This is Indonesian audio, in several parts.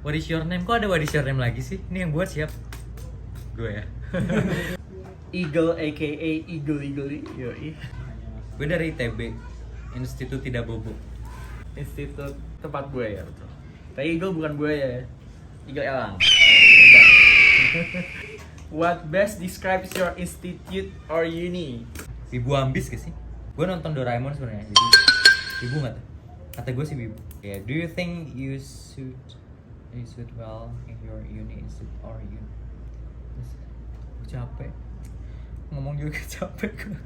What is your name? Kok ada what is your name lagi sih? Ini yang buat siap? Gue ya. Eagle aka Eagle. Yoi. Gue dari ITB, Institut Tidak Bobo. Institut tempat buaya, betul. Tapi Eagle bukan buaya ya. Eagle elang. What best describes your institute or uni? Wibu ambis gak sih? Gue nonton Doraemon sebenarnya, jadi Wibu nggak tuh? Kata gue sih Wibu. Yeah, do you think you suit well in your uni institute or uni? Gue capek. Ngomong juga capek gue.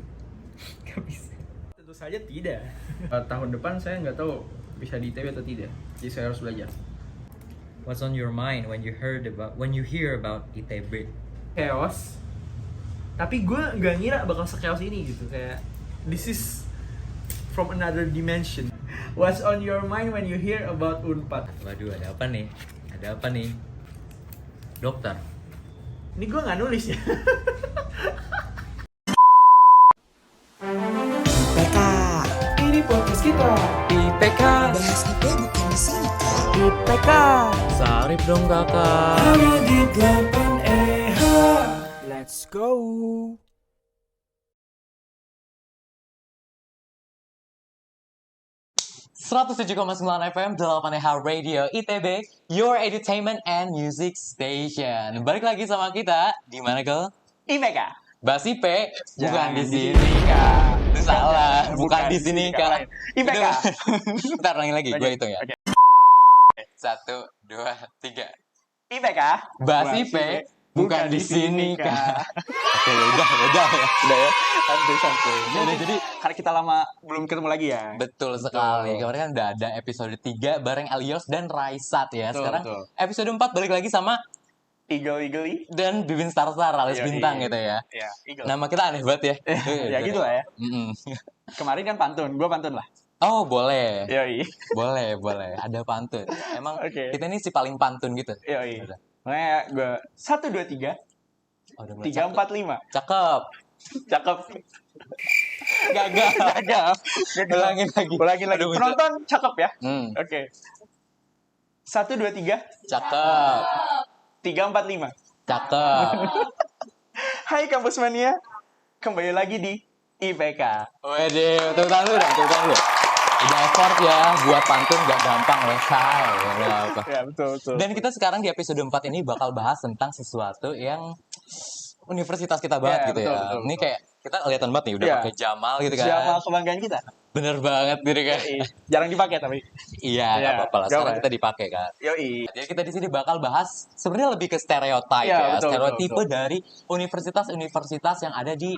Gak bisa. Tentu saja tidak. Tahun depan saya nggak tahu bisa di ITB atau tidak. Jadi saya harus belajar. What's on your mind when you hear about ITB? Chaos. Tapi gue nggak ngira bakal se-chaos ini gitu. Kayak this is from another dimension. What's on your mind when you hear about Unpad? Waduh, ada apa nih? Ada apa nih? Dokter. Ini gue nggak nulis ya. IPK. Ini podcast kita. IPK. Bahas IP bukan di sini kak. IPK. Sarip dong kakak. Hanya di 8EH. Let's go. FM 8EH Radio ITB, Your Entertainment and Music Station. Balik lagi sama kita di mana Gal? IPK. Bahas IP, bukan Jangan di di sini sini, Kak. Itu Jangan, salah, bukan bukan di di sini sini, Kak. Kak. IPK. Bentar ulangi lagi, gue Oke, hitung ya. oke. 1, 2, 3. IPK. Bahas IP, bukan di sini Kak. Oke, udah ya. Santai. Jadi Karena kita lama belum ketemu lagi ya. betul sekali. Kemarin kan udah ada episode 3 bareng Elios dan Raisat ya. Betul, Sekarang betul. episode 4 balik lagi sama Eagle. dan Bibin Star alias Iya, bintang iya. gitu ya. Iya, Eagle. Nama kita aneh banget ya. Ya gitu lah ya. Mm-mm. Kemarin kan pantun, gua pantun lah. Oh boleh. Yoi. Boleh. Ada pantun. Emang Oke. kita ini si paling pantun gitu. Yoi. Udah. Makanya gua 1 2 3 Oh, udah mulai 3 4 5. Cakep. Cakep. Gagal. Ulangin lagi. Aduh, Penonton cakep ya. Oke. Oke. 1 2 3 Cakep. 3 4 5. Cakep. Hai Kampus Mania. Kembali lagi di IPK. Waduh, tepuk tangan dulu. Udah effort ya, buat pantun gak gampang loh, say. Nggak apa. Ya, betul. Dan kita sekarang di episode 4 ini bakal bahas tentang sesuatu yang universitas kita banget Ya, gitu betul, ya. betul. Ini kayak kita kelihatan banget nih udah Ya. pakai Jamal gitu kan. Jamal kebanggaan kita. Bener banget gitu kan. Jarang dipakai tapi. Iya, Ya, nggak apa-apa lah. Sekarang gak apa. kita dipakai kan. Yoi. Jadi kita di sini bakal bahas sebenarnya lebih ke stereotype Ya, ya, betul, stereotipe betul. dari universitas-universitas yang ada di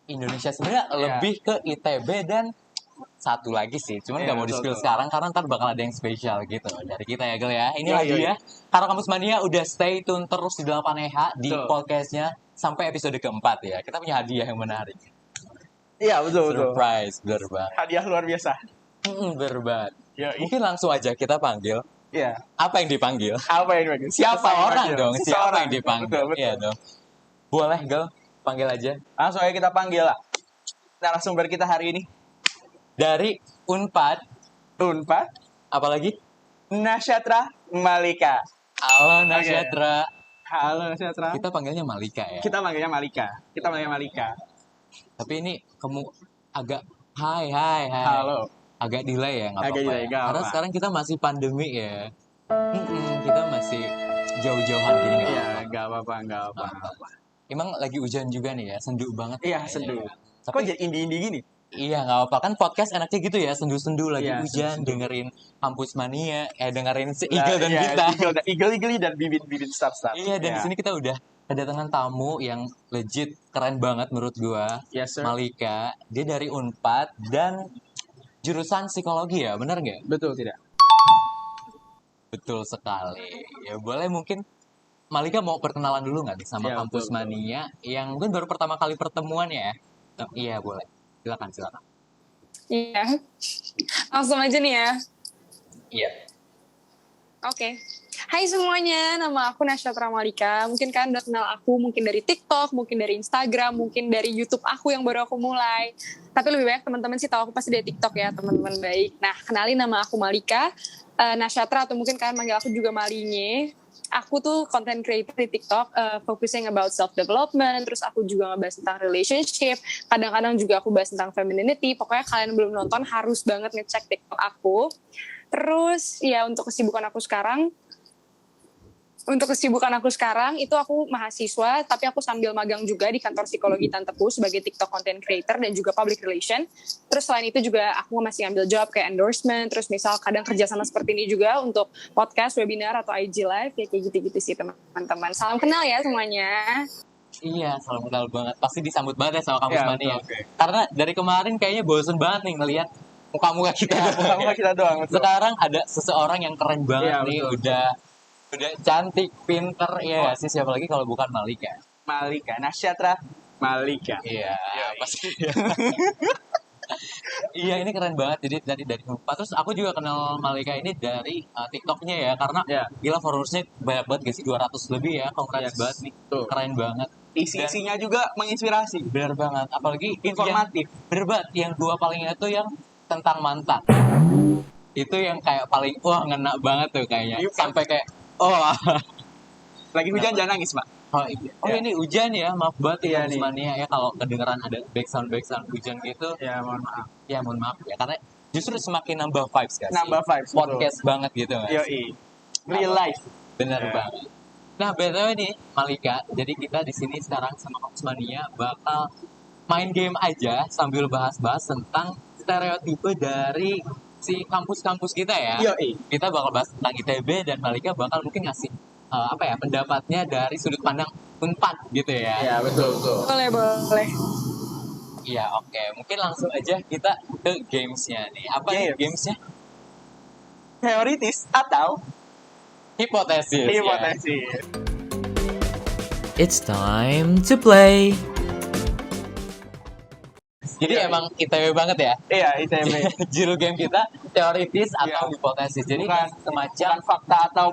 Indonesia. Sebenarnya lebih ke ITB dan satu lagi sih, cuman Ya, nggak mau di spill betul. sekarang karena ntar bakal ada yang spesial gitu dari kita ya Gel ya. Inilah Yoi. dia. Karena Kampus Mania udah stay tune terus di 8EH di Betul. podcastnya sampai episode keempat ya. Kita punya hadiah yang menarik. Iya, betul. Surprise, bener banget. Hadiah luar biasa. Bener banget. Yoi. Mungkin langsung aja kita panggil. Iya. Apa yang dipanggil? Apa yang bagus? Siapa orang dong? Siapa Seseorang. yang dipanggil? Betul. Iya dong. Boleh Gel, panggil aja. Langsung aja kita panggil lah. Narasumber kita hari ini. Dari Unpad, Unpad, apalagi? Nasyatra Malika. Halo Nasyatra. Halo Nasyatra. Kita panggilnya Malika ya. Kita manggilnya Malika. Tapi ini kamu agak hai. Halo. Agak delay ya, nggak Agak apa-apa. delay, Ya. nggak Karena apa. sekarang kita masih pandemi ya. Kita masih jauh-jauhan gini nggak Iya, apa-apa. nggak apa. Emang lagi hujan juga nih ya, sendu banget. Iya, kayaknya sendu. ya. Kok Tapi jadi indie-indie gini? iya nggak apa-apa kan podcast enaknya gitu ya, sendu-sendu lagi Iya, hujan, sendu-sendu. dengerin Kampus Mania, dengerin si Eagle dan Iya, kita. Eagle dan Bibin Star. Iya, dan di sini kita udah kedatangan tamu yang legit keren banget menurut gua. Yes, sir. Malika, dia dari Unpad dan jurusan psikologi ya, bener nggak? Betul tidak? Betul sekali. Ya boleh mungkin Malika mau perkenalan dulu nggak nih sama Ya, Kampus betul. Mania yang mungkin baru pertama kali pertemuan ya? Iya boleh. Silakan. Iya. Langsung aja nih ya. Iya. Oke. Hai semuanya, nama aku Nasyatra Malika. Mungkin kalian udah kenal aku mungkin dari TikTok, mungkin dari Instagram, mungkin dari YouTube aku yang baru aku mulai. Tapi lebih banyak teman-teman sih tahu aku pasti dari TikTok ya, teman-teman baik. Nah, kenalin nama aku Malika. Nasyatra atau mungkin kalian manggil aku juga Malinye. Aku tuh content creator di TikTok, focusing about self-development, terus aku juga ngebahas tentang relationship, kadang-kadang juga aku bahas tentang femininity, pokoknya kalian belum nonton harus banget ngecek TikTok aku. Terus ya untuk kesibukan aku sekarang itu aku mahasiswa, tapi aku sambil magang juga di kantor psikologi Tantepu sebagai TikTok content creator dan juga public relation. Terus selain itu juga aku masih ambil job kayak endorsement, terus misal kadang kerja sama seperti ini juga untuk podcast, webinar, atau IG live, ya kayak gitu-gitu sih teman-teman. Salam kenal ya semuanya. Iya, salam kenal banget. Pasti disambut banget ya sama kampus Iya, mania. betul, oke. Karena dari kemarin kayaknya bosen banget nih ngelihat muka-muka kita. Ya, muka-muka kita doang. Betul. Sekarang ada seseorang yang keren banget Iya, nih, betul. udah cantik, pinter, ya Oh. nggak sih, siapa lagi kalau bukan Malika. Malika, Nasyatra Malika. Iya, pasti. Iya, ini keren banget. Jadi dari Unpad. Terus aku juga kenal Malika ini dari TikToknya ya, karena Iya. gila followersnya banyak banget, guys, 200 lebih ya. Congrats Yes. banget nih, Betul. keren banget. Isi-isinya juga menginspirasi. Bener banget, apalagi Informatif. bener banget, yang dua palingnya tuh yang tentang mantan. Itu yang kayak paling wah ngena banget tuh kayaknya. Iya. Sampai kayak oh Lagi hujan jangan nangis, Mak. oh iya. Oh Ya. ini hujan ya, maaf banget Iya ya nih. Mania ya kalau kedengeran ada backsound hujan gitu. Ya, mohon maaf. Ya mohon maaf ya, karena justru semakin nambah vibes guys. Nambah vibes, Podcast banget gitu guys. Yoi. Real life. Bener Ya. banget. Nah, BTW nih, Malika, jadi kita di sini sekarang sama Kampus Mania bakal main game aja sambil bahas-bahas tentang stereotipe dari si kampus-kampus kita ya. Yoi. Kita bakal bahas tentang ITB dan Malika bakal mungkin ngasih pendapatnya dari sudut pandang Unpad gitu ya. Ya, betul. Boleh. Iya, oke. Mungkin langsung aja kita ke gamesnya nih. Apa nih Games. gamesnya? Teoritis atau Hipotesis. ya. hipotesis. It's time to play. Jadi emang ITB banget ya. Iya, ITB. Judul game kita teoritis atau Iya. hipotesis. Jadi Bukan semacam fakta atau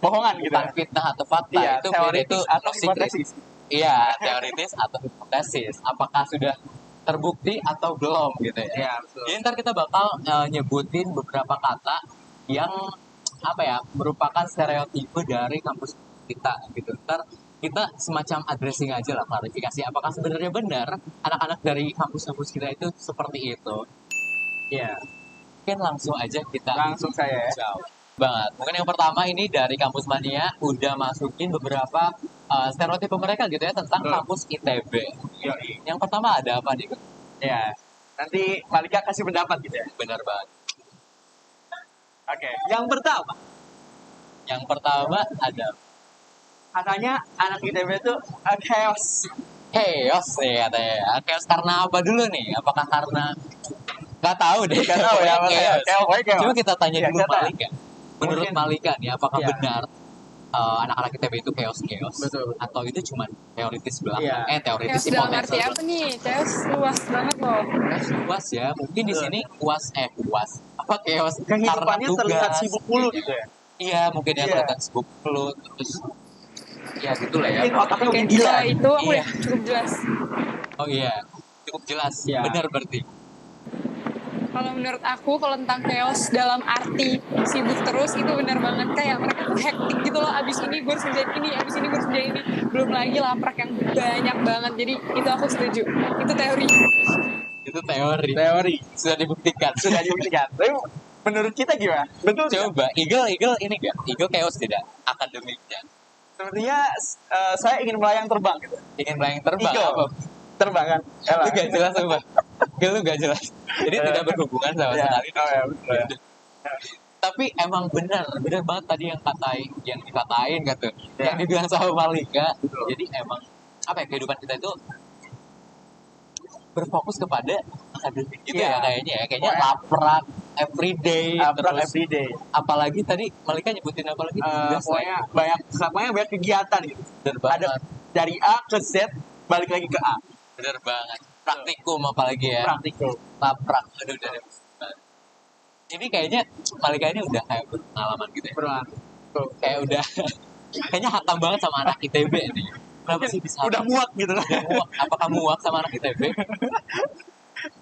bohongan gitu bukan ya. fitnah atau fakta, Iya, itu teoritis atau top secret. hipotesis. Iya, teoritis atau hipotesis. Apakah sudah terbukti atau belum gitu ya. Iya, betul. Jadi ntar kita bakal nyebutin beberapa kata yang merupakan stereotipe dari kampus kita gitu. Ntar kita semacam addressing aja lah, klarifikasi apakah sebenarnya benar anak-anak dari kampus-kampus kita itu seperti itu. Iya. Mungkin langsung aja kita Langsung saya ya. jawab banget. Mungkin yang pertama ini dari Kampus Mania udah masukin beberapa stereotipe mereka gitu ya tentang Betul. kampus ITB. Yoi. Yang pertama ada apa nih? Iya. Nanti Malika kasih pendapat gitu ya. Benar banget. Oke. Yang pertama, Yang pertama ada katanya anak ITB itu chaos. chaos nih katanya. Chaos karena apa dulu nih? Apakah karena nggak tahu deh. Nggak tahu ya, Pokoknya pokoknya chaos. Coba kita tanya Iya, dulu kita tanya. Malika. Menurut Mungkin- Malika nih, apakah Iya. benar anak-anak ITB itu chaos? Betul. Atau itu cuma teoritis belakang? Iya. Teoritis Chaos dalam hipotesis. arti apa nih? Chaos luas banget loh. UAS ya, mungkin di Betul. sini UAS apa chaos Kehidupannya karena terlihat tugas. sibuk mulu gitu ya. Iya, mungkin ya Iya. kelihatan sibuk mulu terus ya gitulah ya. Mungkin otaknya Oke, mungkin gila. setelah itu aku Iya. udah cukup jelas. Oh iya, cukup jelas. Iya. Benar berarti. Kalau menurut aku, kalau tentang chaos dalam arti sibuk terus, itu benar banget. Kayak mereka tuh hektik gitu loh, abis ini gue harus kerjain ini, abis ini gue harus kerjain ini. Belum lagi laprak yang banyak banget, jadi itu aku setuju. Itu teori. Itu teori. Teori. Sudah dibuktikan. Sudah dibuktikan. Tapi menurut kita gimana? Betul nggak? Coba, Eagle ini enggak? Eagle chaos tidak? Akademiknya. Sepertinya saya ingin melayang terbang gitu. Ingin melayang terbang Eagle. apa? Terbang kan? Itu gak jelas apa? Itu gak jelas. Jadi tidak berhubungan sama Ya, sekali. oh ya, betul ya. Tapi emang benar banget tadi yang dikatain gitu, Ya. yang dibilang sama Malika. Betul. Jadi emang kehidupan kita itu berfokus kepada akademik gitu Iya. ya kayaknya Pokoknya- laprak everyday Abrak terus everyday. apalagi tadi Malika nyebutin apa lagi tugas Pokoknya banyak kegiatan gitu. bener banget Ada dari A ke Z, balik lagi ke A. bener banget praktikum apalagi ya Praktikum. laprak aduh udah deh. Ini kayaknya Malika ini udah kayak berpengalaman gitu ya Tuh. kayak udah kayaknya hatam banget sama anak ITB nih. Kenapa sih bisa Udah muak gitu kan. muak? Apakah muak sama anak ITB?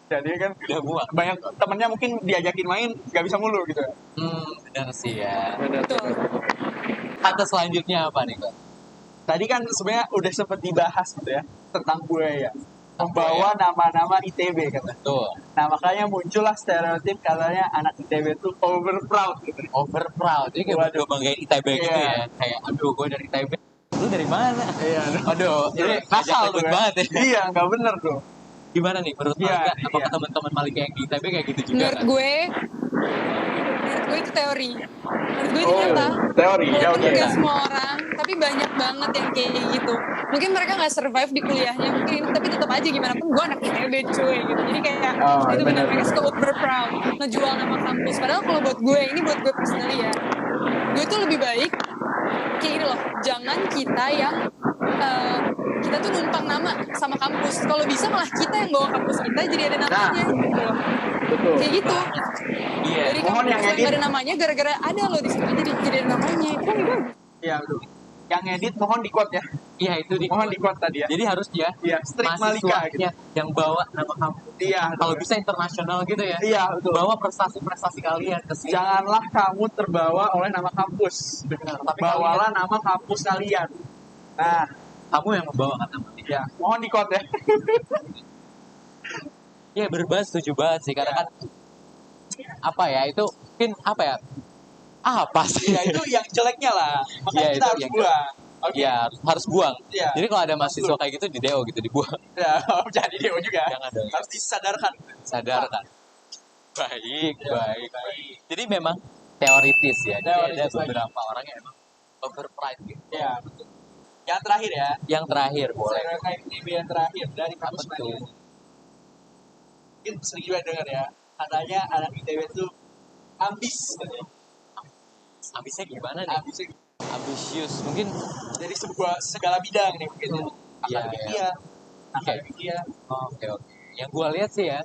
Jadi kan Udah muak. banyak temennya mungkin diajakin main nggak bisa mulu gitu. Benar sih ya. Betul. Kata selanjutnya apa nih kak? Tadi kan sebenarnya udah sempet dibahas gitu ya tentang buaya membawa nama-nama ITB kata. Tuh, Nah makanya muncullah stereotip katanya anak ITB tuh over proud gitu. over proud. Jadi kayak Waduh. banggain ITB gitu Iya. ya. Kayak, aduh gue dari ITB. Lu dari mana? Iya. Aduh, ini Nakal takut tuh ya. banget ya. Iya nggak bener tuh. Gimana nih menurut Iya, Malika? Apakah iya. teman-teman Malika yang di ITB kayak gitu juga Menurut kan? gue itu teori. Menurut gue itu nyata. Teori ya Walaupun oke. nggak semua orang, tapi banyak banget yang kayak gitu. Mungkin mereka nggak survive di kuliahnya, mungkin, tapi tetap aja gimana pun gue anak ITB cuy gitu. Jadi kayak Oh, itu benar benar. mereka suka over proud, ngejual nama kampus. Padahal kalau buat gue, ini buat gue personally ya, gue tuh lebih baik kayak gini loh. Jangan kita yang kita tuh numpang nama sama kampus. Kalau bisa malah kita yang bawa kampus kita jadi ada namanya gitu loh. Betul. Kayak gitu. Iya. Dari Mohon kampus yang yang edit. nggak ada namanya gara-gara ada loh di situ jadi ada namanya. Itu kan bagus. Iya betul. Yang edit mohon di quote ya. Iya itu di. Mohon di quote tadi ya. Jadi harus dia Iya, Strik Malika gitu. mahasiswanya yang bawa nama kampus. Iya. Kalau bisa internasional gitu ya. Iya betul. Bawa prestasi-prestasi kalian ke sini. Janganlah kamu terbawa oleh nama kampus. Benar, tapi Bawalah nama kampus kalian. Nah, kamu yang membawakan nama. ya mohon di quote ya. Iya berbahas setuju banget sih karena kan apa ya itu mungkin apa ya apa sih Ya itu yang jeleknya lah. Makanya Iya, kita itu harus yang buang. Oke. ya harus buang. Iya. Jadi kalau ada mahasiswa kayak gitu di DO gitu dibuang. Ya, jadi dia juga. Jangan dong. Harus disadarkan. Sadarkan. Baik, baik. Jadi memang teoritis ya. Jadi ada Teoritis lagi. beberapa orang yang emang over pride gitu. Ya, betul. Yang terakhir ya. Yang terakhir boleh. Stereotype ITB yang terakhir dari kampus Apa tuh? Mania. Mungkin sering juga dengar ya. Katanya anak ITB itu ambis. Katanya. Ambisnya gimana nih? Ambisnya Ambisius mungkin dari sebuah segala bidang nih mungkin. Iya, Akademia, akademia. oke. Yang gua lihat sih ya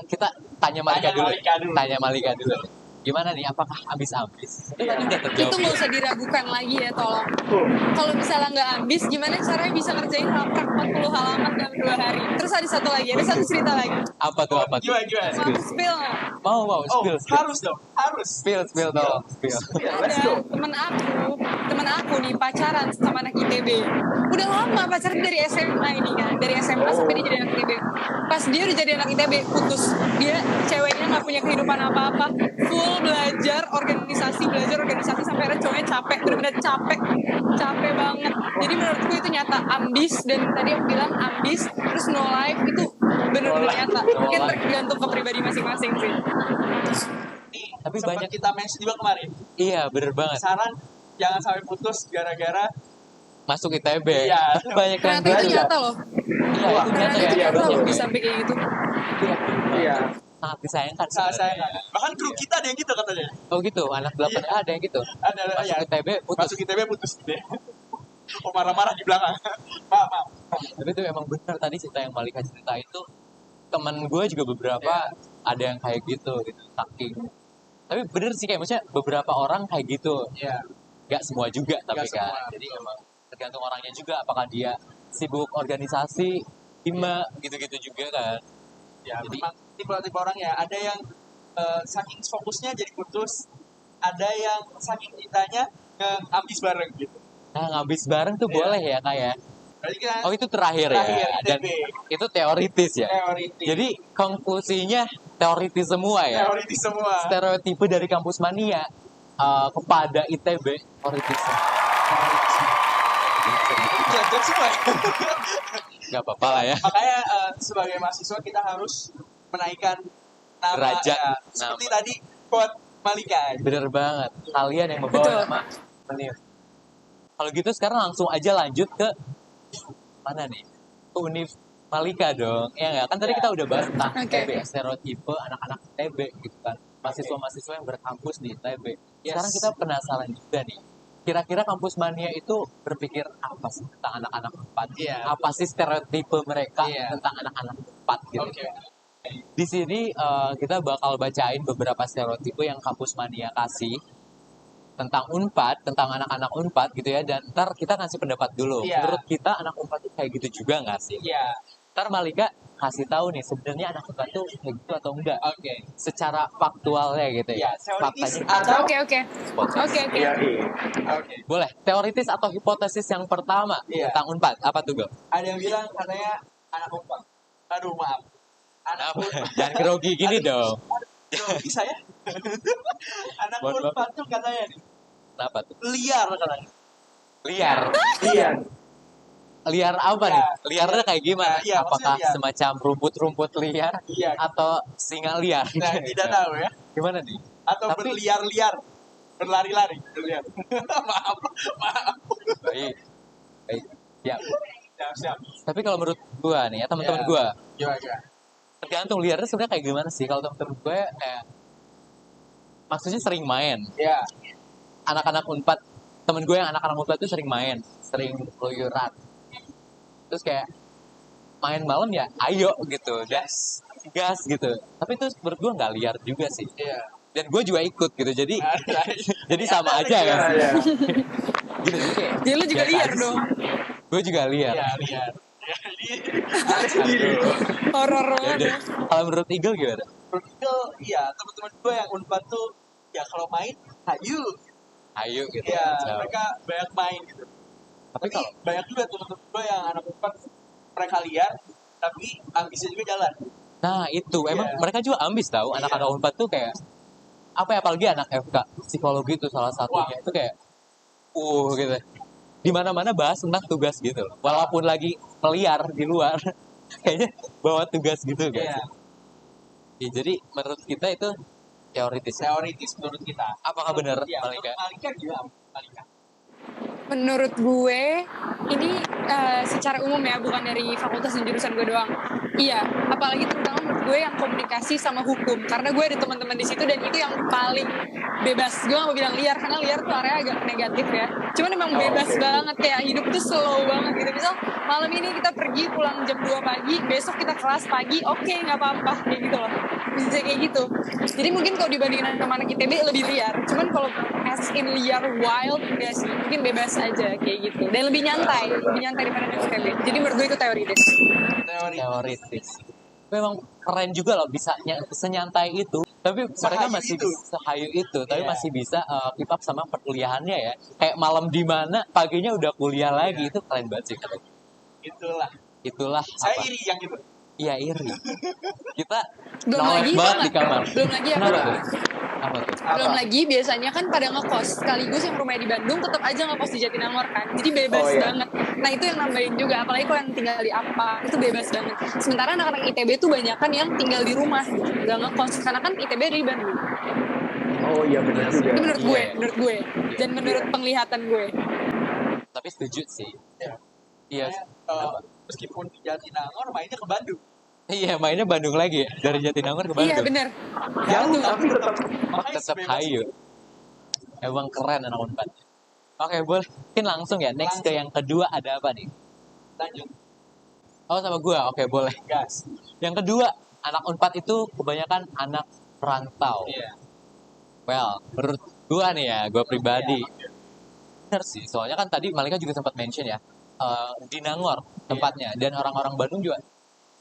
kita tanya Malika Tanya dulu. Malika dulu. Tanya Malika dulu. Gimana nih? Apakah ambis-ambis? Itu Iya. tadi udah terjawab. Itu nggak usah diragukan lagi ya, tolong. Tuh. Kalau misalnya nggak ambis, gimana caranya bisa ngerjain raprak 40 halaman dalam 2 hari? Terus ada satu lagi, ada satu cerita lagi. Apa tuh? Apa tuh? Gimana? Mau aku spill nggak? Mau Oh, spill. harus dong. Harus. Spill tolong. Spill. Let's go. Ada temen aku nih pacaran sama anak ITB. Udah lama pacaran dari SMA ini kan, dari SMA sampai dia jadi anak ITB. Pas dia udah jadi anak ITB putus, dia ceweknya nggak punya kehidupan apa-apa, full belajar organisasi sampai akhirnya cowoknya capek, bener-bener capek banget. Jadi menurutku itu nyata ambis, dan tadi aku bilang ambis terus no life itu bener-bener nyata. Mungkin life. tergantung ke pribadi masing-masing sih. Tapi Sempat banyak. kita mention juga kemarin. Iya bener banget. Saran jangan sampai putus gara-gara Masuk ITB. Iya. Banyak yang Ternyata itu gitu. nyata loh. Iya itu Ternyata nyata itu ya. nyata loh Banyak bisa sampai kayak gitu. iya. Sangat disayangkan. Saya sebenarnya. bahkan kru kita ada yang gitu katanya. Oh gitu, anak 8A ada yang gitu. Ada Masuk ya. ITB putus. Masuk ITB putus gitu ya. Oh marah-marah di belakang. Maaf. Tapi itu emang benar tadi cerita yang Malika cerita itu teman gue juga beberapa ada yang kayak gitu saking. Tapi bener sih kayak maksudnya beberapa orang kayak gitu. Iya. Gak semua juga tapi Nggak kan. semua. Jadi emang tergantung orangnya juga apakah dia sibuk organisasi, hima gitu-gitu juga kan. Ya, Jadi- memang tipe-tipe orang ya. Ada yang saking fokusnya jadi putus. Ada yang saking cintanya habis bareng gitu. Nah ngabis bareng tuh Iya. boleh ya kayak. Berarti kan Oh itu terakhir Terakhir, ya. Dan ITB. itu teoritis ya. teoritis. Jadi konklusinya teoritis semua ya. teoritis semua. Stereotipe dari kampus mania kepada ITB teoritis. Jelek semua. Gak apa-apa lah ya. Makanya sebagai mahasiswa kita harus menaikkan nama Derajat, ya. Seperti nama. tadi quote Malika. Bener banget. Kalian yang membawa Betul. nama Univ. Kalau gitu sekarang langsung aja lanjut ke mana nih? Ke Univ Malika dong. Ya nggak? Kan tadi kita udah bahas tentang Oke. ITB, stereotipe anak-anak ITB gitu kan. Mahasiswa-mahasiswa yang berkampus di ITB. Yes. Sekarang kita penasaran juga nih. Kira-kira kampus mania itu berpikir apa sih tentang anak-anak empat? Iya. Apa sih stereotipe mereka Iya. tentang anak-anak empat gitu? Oke. Di sini kita bakal bacain beberapa stereotipe yang kampus mania kasih tentang Unpad, tentang anak-anak Unpad gitu ya. Dan ntar kita ngasih pendapat dulu. Iya. Menurut kita anak Unpad itu kayak gitu juga nggak sih? Iya. Ntar Malika kasih tahu nih sebenarnya anak Unpad tuh kayak gitu atau enggak. Oke. Secara faktualnya gitu ya. Teoritis Faktanya. atau Oke, oke. Oke, oke. Oke. Boleh. Teoritis atau hipotesis yang pertama Iya. tentang Unpad apa tuh Go? Ada yang bilang katanya anak Unpad. Aduh maaf. Anak Kenapa? Unpad. Jangan grogi gini dong. Bisa ya? Anak Mohon maaf. Unpad tuh katanya nih Kenapa tuh? liar katanya. Liar. Liar. Liar apa nih? Liarnya kayak gimana? Iya, Apakah maksudnya liar. semacam rumput-rumput liar Iya. atau singa liar? Nah, tidak tahu ya. Gimana nih? Atau Tapi- berliar-liar. Berlari-lari. Berliar. Maaf. Baik. Baik. Ya. Siap. Tapi kalau menurut gua nih ya teman-teman Ya. gua, Gimana? tergantung liarnya sebenarnya kayak gimana sih? Kalau teman-teman gue kayak maksudnya sering main. Ya. Anak-anak Unpad, temen gue yang anak-anak Unpad tuh sering main, sering keluyuran. Terus kayak main malam ya, ayo gitu, gas gitu. Tapi itu menurut gue nggak liar juga sih. Iya. Dan gue juga ikut gitu, jadi jadi sama aja Iya, kan. iya. Gitu, jadi kayak Jadi lu juga biasa liar aja dong. sih. Gue juga liar. Iya, liar. Jadi ada sendiri. Horor Ya banget. udah. Kalau menurut Eagle gimana? Menurut itu, iya teman-teman gue yang Unpad tuh ya kalau main, ayo. Ayo gitu. Iya, So, mereka banyak main gitu. tapi Tapi kalau banyak juga teman-teman gue yang anak Unpad mereka liar, tapi ambisnya juga jalan. nah itu emang Iya. mereka juga ambis tahu anak-anak Unpad tuh kayak apa ya, apalagi anak FK psikologi itu salah satunya. Wah. Itu kayak gitu di mana-mana bahas tentang tugas gitu loh. Walaupun lagi meliar di luar kayaknya bawa tugas gitu guys. Iya, Ya, jadi menurut kita itu teoritis. teoritis menurut kita. Apakah benar Iya, Malika? menurut Malika gimana? Malika. Menurut gue, ini secara umum ya, bukan dari fakultas dan jurusan gue doang. Iya, apalagi terutama menurut gue yang komunikasi sama hukum. Karena gue ada teman-teman di situ dan itu yang paling bebas. Gue gak mau bilang liar, karena liar tuh area agak negatif ya. Cuman emang bebas banget, kayak hidup tuh slow banget gitu. Misal malam ini kita pergi pulang jam 2 pagi, besok kita kelas pagi, oke nggak apa-apa, kayak gitu loh. Bisa kayak gitu. Jadi mungkin kalau dibandingin sama anak ITB lebih liar. Cuman kalau as in liar wild enggak sih, mungkin bebas aja kayak gitu. Dan lebih nyantai daripada anak ITB. Jadi menurut gue itu teoritis. Teoritis. Memang keren juga loh bisa senyantai itu. Tapi mereka Sehayu masih itu. sehayu itu, tapi Iya. masih bisa keep up sama perkuliahannya ya. Kayak malam di mana, paginya udah kuliah lagi, itu keren banget sih. Itulah. Itulah Saya apa? iri yang itu. Iya iri. Kita Belum knowledge lagi, banget tau di nggak? kamar. Belum lagi apa? Kenapa tuh? Apa tuh? Belum lagi biasanya kan pada ngekos sekaligus yang rumahnya di Bandung tetap aja ngekos di Jatinangor kan. Jadi bebas Oh, iya. banget. Nah, itu yang nambahin juga apalagi kalau yang tinggal di apa itu bebas banget. Sementara anak-anak ITB tuh banyakan yang tinggal di rumah gitu. Gak ngekos karena kan ITB dari Bandung. Oh iya benar juga. Itu menurut gue, Iya. menurut gue dan menurut penglihatan gue. Tapi setuju sih. Iya. Iya. Kenapa? Meskipun di Jatinangor mainnya ke Bandung. Iya, mainnya Bandung lagi ya. Dari Jatinangor ke Bandung. Iya, benar. Jauh Betul. tapi tetap Tetap hayu. Emang keren anak Unpad. Oke, boleh. Mungkin langsung ya. Next ke yang kedua ada apa nih? Lanjut Oh, sama gua. Oke, boleh. gas. Yang kedua, anak Unpad itu kebanyakan anak perantau. Iya. Well, menurut gua nih ya, gua pribadi. Bener sih, soalnya kan tadi Malika juga sempat mention ya, di Nangor tempatnya, dan orang-orang Bandung juga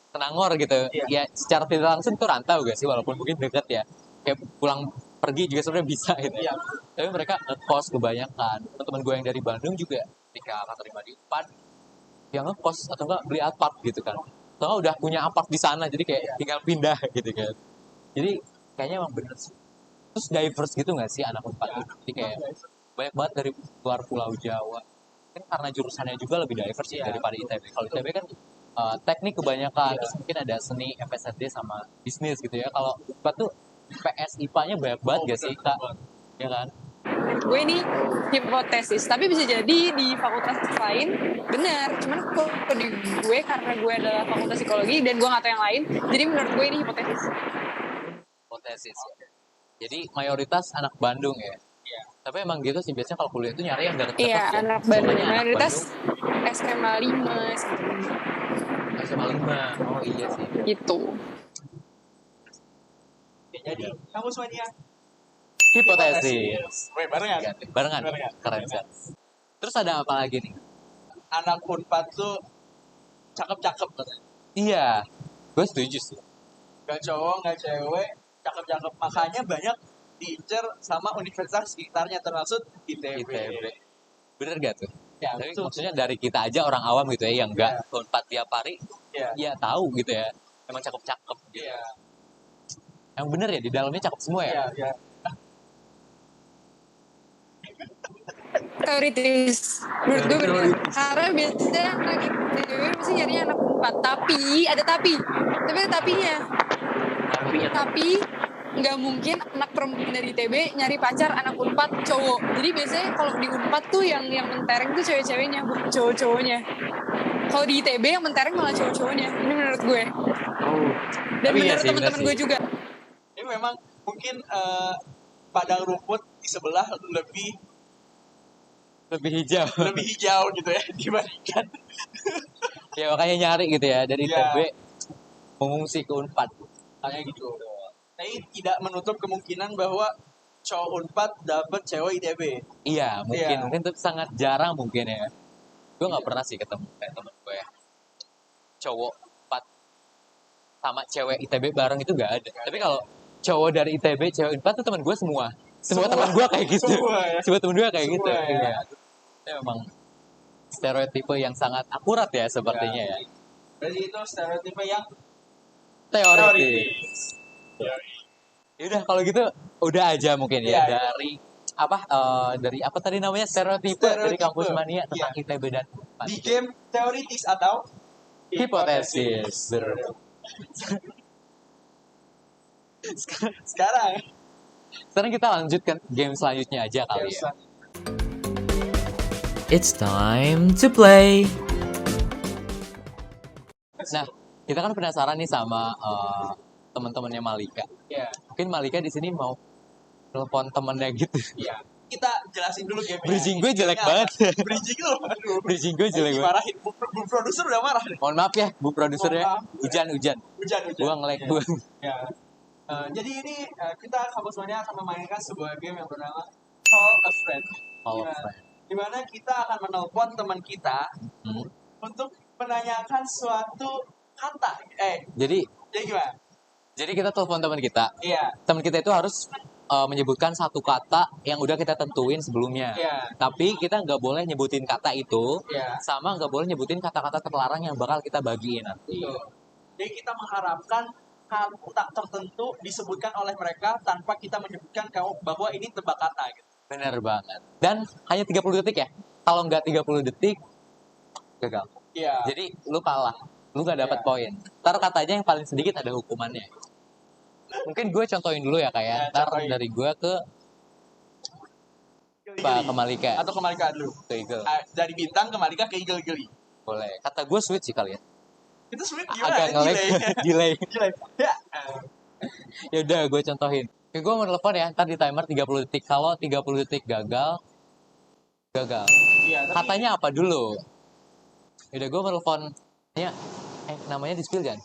ke Nangor gitu. Iya. Ya, secara tidak langsung tuh rantau gak sih, walaupun mungkin deket ya. Kayak pulang pergi juga sebenarnya bisa gitu. Iya. Tapi mereka ngekos kebanyakan. Teman-teman gue yang dari Bandung juga ketika akan terima di Unpad, yang ngekos atau enggak beli apart gitu kan. Atau enggak udah punya apart di sana, jadi kayak tinggal pindah gitu kan. Jadi kayaknya emang bener sih. Terus diverse gitu gak sih anak Unpad tuh? Jadi kayak banyak banget dari luar Pulau Jawa. Kan karena jurusannya juga lebih diverse ya Iya. daripada ITB. Kalau ITB kan teknik kebanyakan, terus mungkin ada seni, FSRD sama bisnis gitu ya. Kalau Unpad tuh PS IPA-nya banyak banget gak sih Kak? Ya kan? Menurut gue ini hipotesis, tapi bisa jadi di fakultas lain benar. Cuman kalau di gue karena gue adalah fakultas psikologi dan gue nggak tahu yang lain, jadi menurut gue ini hipotesis. Hipotesis. Jadi mayoritas anak Bandung ya. Iya. Tapi emang gitu sih biasanya kalau kuliah itu nyari yang deket-deket Iya, ya. anak Bandung. Soalnya anak Mayoritas SMA 5 Bandung SMA 5. Oh iya sih. gitu. Oke, jadi kamu semuanya Hipotesis. Weh, barengan. Barengan. Barengan. Keren sih. Terus ada apa lagi nih? Anak Unpad tuh cakep-cakep katanya. Iya, gue setuju sih. Gak cowok, gak cewek, cakep-cakep. Makanya banyak diincer sama universitas sekitarnya, termasuk ITB. ITB. Bener gak tuh? Ya, Tapi betul. maksudnya dari kita aja orang awam gitu ya, yang nggak Unpad tiap hari, Iya. ya tahu gitu ya. Emang cakep-cakep gitu. Iya. Yang bener ya, di dalamnya cakep semua ya. Iya, iya. Teoritis menurut gue bener, karena biasanya anak ITB pasti nyarinya anak Unpad, tapi ada tapinya, tapi nggak mungkin anak perempuan dari ITB nyari pacar anak Unpad cowok. Jadi biasanya kalau di Unpad tuh yang mentereng tuh cewek-ceweknya, bukan cowok-cowoknya. Kalau di ITB yang mentereng malah cowok-cowoknya. Ini menurut gue. Dan Tapi iya menurut sih, teman-teman bener gue sih. juga. Ini memang mungkin padang rumput di sebelah Lebih hijau. lebih hijau gitu ya dibandingkan. Ya makanya nyari gitu ya, dari Iya. ITB mengungsi ke Unpad. Kayak gitu. Tapi tidak menutup kemungkinan bahwa cowok Unpad dapat cewek ITB. Iya, Iya. mungkin tapi sangat jarang mungkin ya. Gue nggak pernah sih ketemu kayak temen gue ya. Cowok 4 sama cewek ITB bareng itu nggak ada. Tapi kalau cowok dari ITB, cewek 4 tuh teman gue semua. Semua teman gue kayak gitu. Semua ya. Semua teman gue kayak gitu. Semua ya. Iya. Ya, memang stereotipe yang sangat akurat ya sepertinya ya. Berarti itu stereotipe yang Teoritis. Yaudah kalau gitu udah aja mungkin ya, Iya. dari apa tadi namanya stereotipe dari kampus mania tentang Iya. ITB dan Unpad. di game teoritis atau Hipotesis. Sekarang Sekarang kita lanjutkan game selanjutnya aja kali ya. It's time to play. Nah, kita kan penasaran nih sama teman-temannya Malika. ya, Mungkin Malika di sini mau telepon temennya gitu. ya. Kita jelasin dulu game. Bridging gue jelek banget. Bridging lu, aduh. Bridging gue jelek banget. Dimarahin. Bu produser udah marah nih. Mohon maaf ya, Bu produser ya. Mohon maaf. Hujan. Hujan. Gua nge-lag Ya. gua. Ya. Jadi ini kita kampus mania akan memainkan sebuah game yang bernama Call a Friend. Call a Dimana- Friend. Dimana kita akan menelpon teman kita Hmm. untuk menanyakan suatu kata. Jadi Jadi gimana? kita telepon teman kita. Iya. Teman kita itu harus menyebutkan satu kata yang udah kita tentuin sebelumnya. Iya. Tapi kita nggak boleh nyebutin kata itu, Iya. sama nggak boleh nyebutin kata-kata terlarang yang bakal kita bagiin nanti. Betul. Jadi kita mengharapkan kata tertentu disebutkan oleh mereka tanpa kita menyebutkan bahwa ini tebak kata gitu. Bener banget. Dan hanya 30 detik ya. Kalau nggak 30 detik, gagal. Iya. Jadi lu kalah. Lu nggak dapat Iya. poin. Ntar katanya yang paling sedikit ada hukumannya. Mungkin gue contohin dulu ya kayak. Ya, Ntar contohin. dari gue ke Geli-geli. ke Malika. Atau ke Malika dulu. Ke Eagle. Dari bintang ke Malika ke geli-geli. Boleh. Kata gue sweet sih kalian. Itu sweet gimana? Agak nge-lag. Delay. Delay. Ya. Ya udah gue contohin. Oke, gue mau telepon ya. Ntar di timer 30 detik. Kalau 30 detik gagal. Iya, tapi Katanya apa dulu? Udah gue mau telepon. Namanya di spill kan?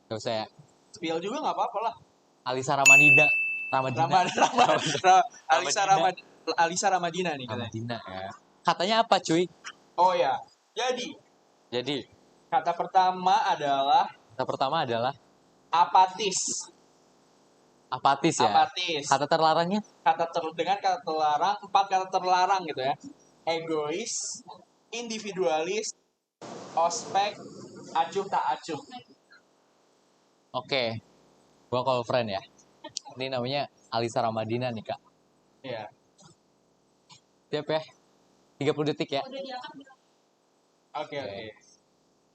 Gak usah ya. spill juga nggak apa-apa lah. Alisa Ramadina. Alisa Ramadina nih katanya. Ramadina ya. Katanya apa cuy? Oh ya. Jadi kata pertama adalah Kata pertama adalah apatis. apatis ya. Apatis. Kata terlarangnya? Dengan kata terlarang, 4 kata terlarang gitu ya. Egois, individualis, ospek, acuh tak acuh. Oke. Gua call friend ya. Ini namanya Alisa Ramadina nih kak. Iya. Siap ya? 30 detik ya. Oke.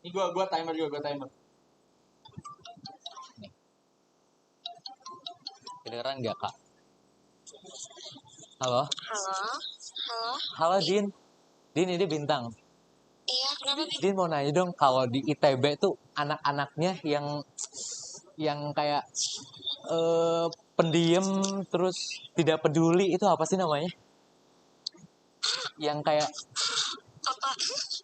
Ini gua timer juga, Kedengeran nggak kak? Halo? Halo, Halo Din. Din ini Bintang. iya kenapa Bi? Din mau nanya dong, kalau di ITB tuh anak-anaknya yang kayak pendiam terus tidak peduli itu apa sih namanya? Yang kayak Apa?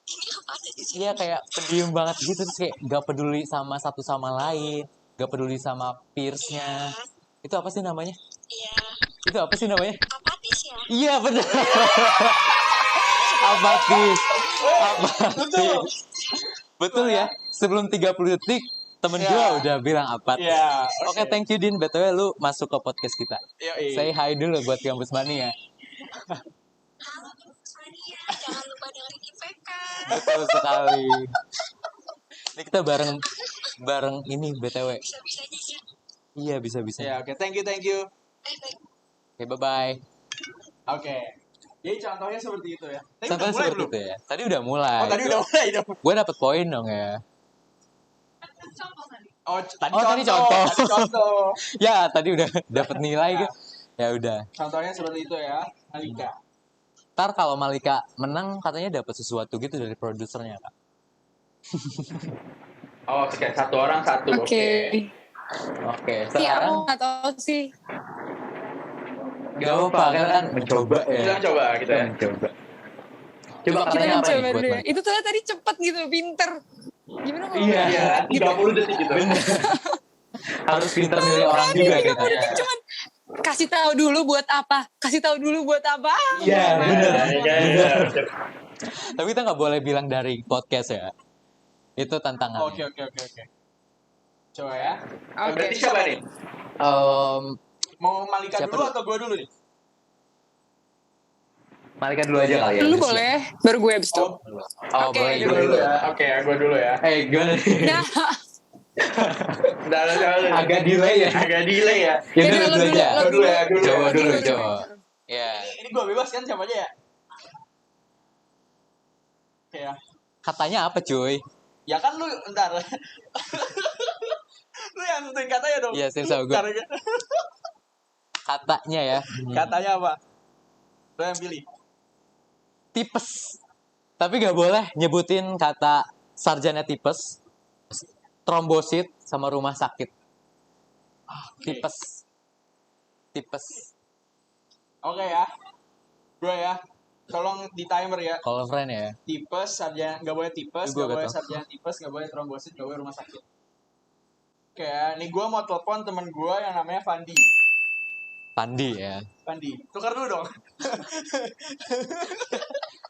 Ini apa sih? iya kayak pendiam banget gitu terus kayak gak peduli sama satu sama lain, gak peduli sama peersnya. Itu apa sih namanya? Iya, Itu apa sih namanya? apatis ya. Iya benar. Apatis. Betul. Betul ya. sebelum 30 detik temen Ya. gue udah bilang apa. Iya. Oke, thank you Din. BTW lu masuk ke podcast kita. Yoi. Say hi dulu buat Kampus Mania. Halo Kampus Mania, jangan lupa dengerin IPK. Betul sekali. Ini kita bareng ini BTW. Bisa-bisanya ya. Iya, bisa-bisa. Ya, oke, thank you. Baik-baik. Oke, bye-bye. Oke. Jadi contohnya seperti itu ya. Tadi Sampai udah mulai seperti belum? itu ya. Tadi udah mulai. Oh, tadi udah mulai dong. Gue dapet poin dong ya. Oh, Tadi contoh. Tadi contoh. Ya, tadi udah dapet nilai kan. Ya udah. Contohnya seperti itu ya, Malika. Ntar kalau Malika menang katanya dapat sesuatu gitu dari produsernya, Kak. Oh, oke, satu orang satu. Oke. Oke, Sih, aku sekarang nggak tahu sih. gak apa-apa kan mencoba ya. Kita coba gitu ya. Mencoba. Coba Kita katanya apa mencoba nih buat dulu ya. Malika? Itu tuh tadi cepet gitu, pinter. Gimana kalau Iya. Iya, 30 detik gitu. Harus pintar milih orang juga Tiga kita. puluh detik cuman kasih tahu dulu buat apa. Iya, bener. Iya. Tapi kita nggak boleh bilang dari podcast ya. Itu tantangan. Oke. Coba ya. Oke. Berarti siapa nih? Mau Malika Siapa dulu dulu? atau gue dulu nih? Malika dulu aja kali ya. Lu boleh, baru gue abis itu. Oh, Oke, boleh Gue dulu ya. Oke, gue dulu ya. Gimana nih? Nah, Udah. Agak delay ya. Agak delay ya. Ya Jadi udah lo dulu aja. lo Gue dulu ya. Coba dulu, Oke, coba. Ya. Ini gue bebas kan siapa aja ya? Oke ya. Katanya apa, cuy? Ya kan lu ntar. Lu yang nentuin katanya dong. Iya, sama gue. Ntar, Katanya ya. katanya apa? Lu yang pilih. Tipes. Tapi nggak boleh nyebutin kata sarjana tipes, trombosit, sama rumah sakit. Tipes. Oke ya. Gue ya. Tolong di timer ya. Kalau friend ya. Tipes, sarjana, nggak boleh tipes, Gua nggak boleh nggak tahu. sarjana tipes, nggak boleh trombosit, nggak boleh rumah sakit. Oke ya, nih gue mau telepon temen gue yang namanya Fandi. Pandi ya. Fandi, tukar dulu dong.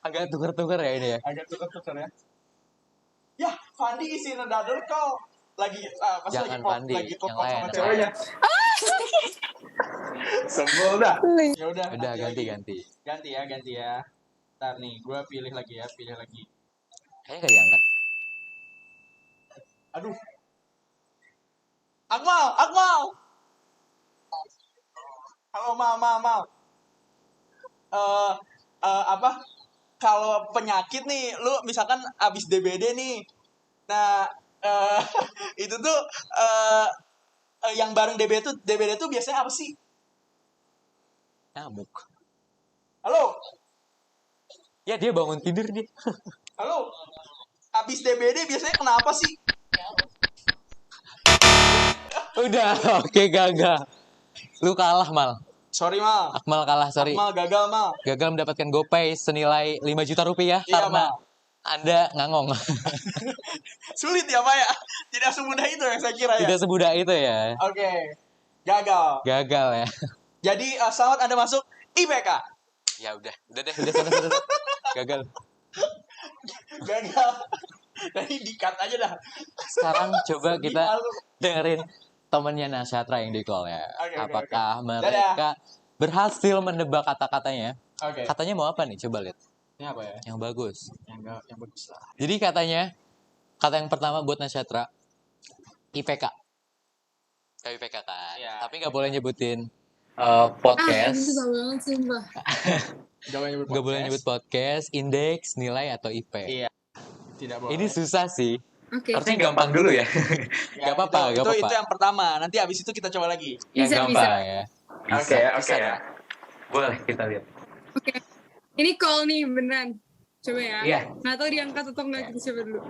Agak tuker-tuker ya ini ya. Agak tukar ya. Ya, Fandi isi another call. Lagi, pas Jangan lagi pop, Fandi, lagi pop yang sama lain, yang ceweknya. Sebel dah. Ya udah. Udah nanti ganti. lagi. Ganti ya. Ntar nih, gue pilih lagi. Kayaknya nggak diangkat. Aduh. Akmal. Halo, Mal. Apa? Kalau penyakit nih, lu misalkan abis DBD nih. Nah, itu tuh yang bareng DBD tuh biasanya apa sih? Nyamuk. Halo. Ya dia bangun tidur dia. Halo. Abis DBD biasanya kenapa sih? Udah, oke gagal. Lu kalah, Mal. Sorry, Mal. Akmal kalah, sorry. Akmal gagal, Mal. Gagal mendapatkan GoPay senilai 5 juta rupiah Iya, karena Mal. Anda ngangong. Sulit ya, Pak ya? Tidak semudah itu yang saya kira ya. Tidak semudah itu ya. Oke. Gagal. Gagal ya. Jadi selamat Anda masuk IPK. Ya udah deh, sana. Gagal. Gagal. Tadi di-cut aja dah. Sekarang coba kita Malu. dengerin temannya Nasyatra yang di call ya. Oke. Apakah mereka berhasil menebak kata-katanya? Oke. Katanya mau apa nih? Coba lihat. Ini apa ya? Yang bagus. Yang bagus lah. Jadi katanya, kata yang pertama buat Nasyatra, IPK. Kayak IPK kan. Iya. Tapi nggak boleh nyebutin Ah, podcast. itu susah banget sumpah. Nggak boleh nyebut podcast, indeks, nilai, atau IP. Iya. Tidak boleh. Ini susah sih. Oke. Harusnya gampang dulu ya. Ya, Gak apa-apa, itu, gak apa-apa. Itu yang pertama. Nanti abis itu kita coba lagi. Yang Bisa, gampang bisa. ya. Oke ya, Bisa oke ya. ya. Boleh kita lihat. Oke. Ini call nih beneran. Coba ya. Iya. Nggak tahu diangkat atau enggak, kita coba dulu.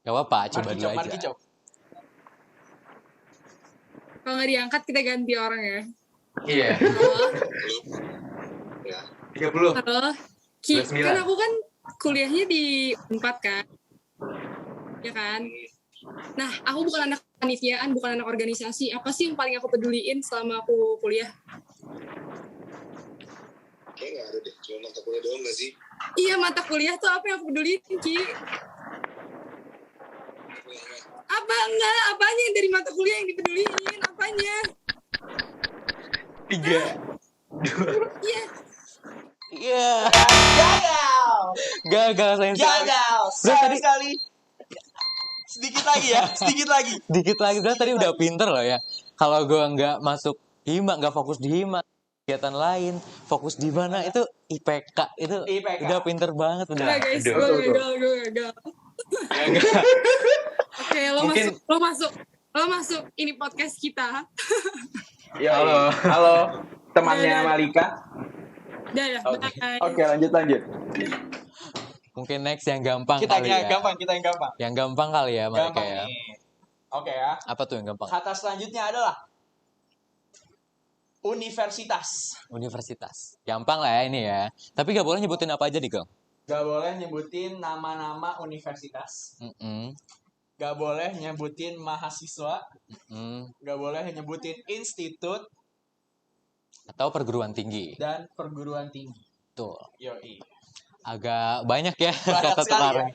Gak apa-apa, coba dulu Marki aja. Cok. Kalau nggak diangkat kita ganti orang ya. Iya. Halo. 30. Halo. Ki, 29. kan aku kan kuliahnya di 4 kan. Ya kan? Nah, aku bukan anak panitiaan, bukan anak organisasi. Apa sih yang paling aku peduliin selama aku kuliah? Kayaknya nggak ada deh, cuma mata kuliah doang nggak sih? Iya, mata kuliah tuh apa yang aku peduliin, Ki? Nggak Apa enggak? Apanya yang dari mata kuliah yang dipeduliin? Apanya? 3, 2. Iya. Iya. Gagal. Gagal sayang sekali. Gagal. Bro, Sayang tadi sekali. Sedikit lagi ya, sedikit lagi. dikit lagi bro, tadi udah pinter loh ya. Kalau gue nggak masuk hima, nggak fokus di hima, kegiatan lain, fokus di mana itu IPK itu IPK. udah pinter banget udah. Enggak guys, Aduh. gue gagal. Gagal. Oke, Mungkin- lo masuk ini podcast kita. Yo, Halo. halo, temannya Dadah. Malika. Dadah, Oke. bye. Oke, lanjut. Mungkin next yang gampang Kita kali yang ya. gampang, kita yang gampang. Yang gampang kali ya mereka Gampang ya. nih. Oke ya. Apa tuh yang gampang? Kata selanjutnya adalah universitas. Universitas. Gampang lah ya ini ya. Tapi gak boleh nyebutin apa aja nih, Gong. Gak boleh nyebutin nama-nama universitas. Gak boleh nyebutin mahasiswa. Gak boleh nyebutin institut Atau perguruan tinggi. dan perguruan tinggi. Tuh. Yoi. Agak banyak ya Banyak kata sekali ya. sekarang.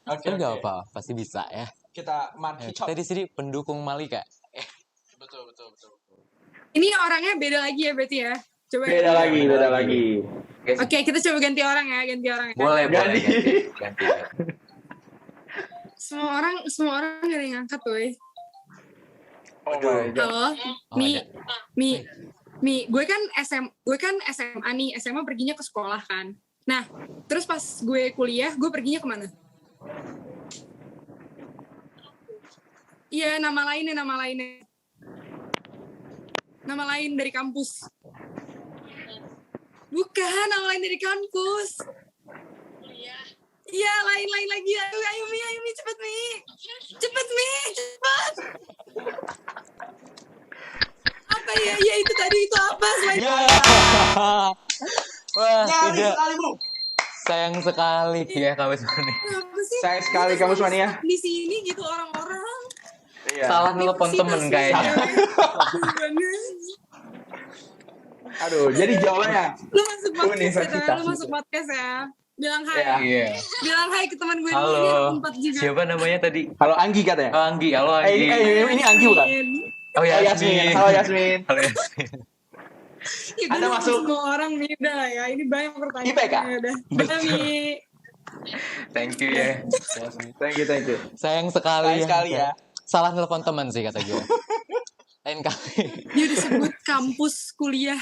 Oke, Tapi gak oke. apa, pasti bisa ya. Kita mark Kita di sini pendukung Malika. Betul. Ini orangnya beda lagi ya berarti ya. Coba. Beda lagi. Oke, kita coba ganti orang ya. Boleh Ganti. ganti. Semua orang gak ada yang ngangkat woy. Oh my God. Halo, Oh, Mi, ada. Mi, gue kan SMA nih, SMA perginya ke sekolah kan. Nah, terus pas gue kuliah, gue perginya kemana? Iya, nama lainnya. Nama lain dari kampus. Bukan, nama lain dari kampus. Iya, lain lagi. Ayo Mi, cepet Mi. Cepet. Apa ya? Ya itu tadi itu apa? Selain Wah, Nyaris tidak. sekali, Bu. Sayang sekali ya kamu Sony. apa sih? Sayang sekali kamu Mania. Di sini gitu orang-orang. Iya. Salah nelpon temen kayaknya. Aduh, jadi jawabannya. Lu masuk podcast ya, Universitas. lu masuk podcast ya. Bilang hai. Iya. Iya. Bilang hai ke teman gue di sini Halo. tempat juga. Siapa namanya tadi? Halo Anggi katanya. Oh, Anggi. Halo Anggi. Ini Anggi bukan? Oh Oh, Yasmin. Halo Yasmin. Halo Yasmin. Ya, Anda gue masuk. semua orang nih udah lah ya. Ini banyak pertanyaan. IPK? Ya udah. Udah, Mi. Thank you ya. Thank you. Sayang sekali. Sayang sekali ya. Salah nelpon teman sih kata gue. Lain kali. Dia disebut kampus kuliah.